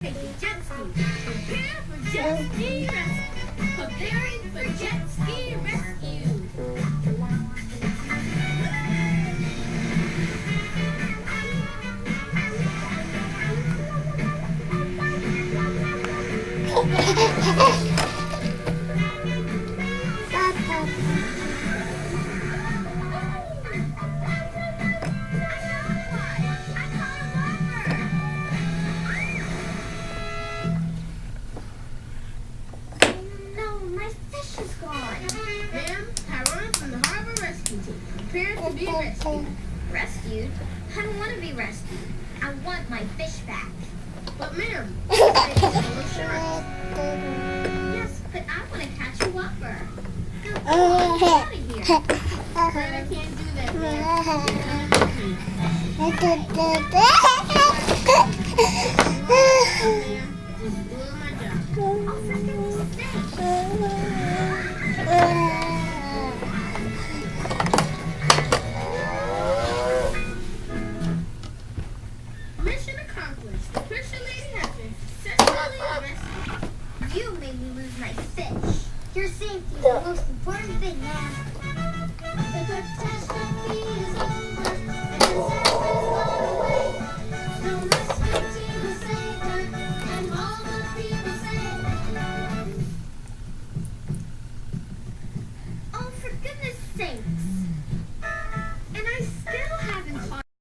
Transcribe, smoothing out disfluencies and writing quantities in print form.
Take a jet ski. Prepare for jet ski rescue. Preparing for jet ski rescue. No, my fish is gone. Ma'am, Tyrone from the Harbor Rescue Team. Prepare to be rescued. Rescued? I don't want to be rescued. I want my fish back. But ma'am, it's no insurance. Yes, but I want to catch a whopper. Go, get out of here. Afraid I can't do that, ma'am. Just doing my job. Oh, for goodness sake. Mission accomplished. The Fisher Lady has been successfully rescued. You made me lose my fish. Your safety is the most important thing now. The catastrophe is over.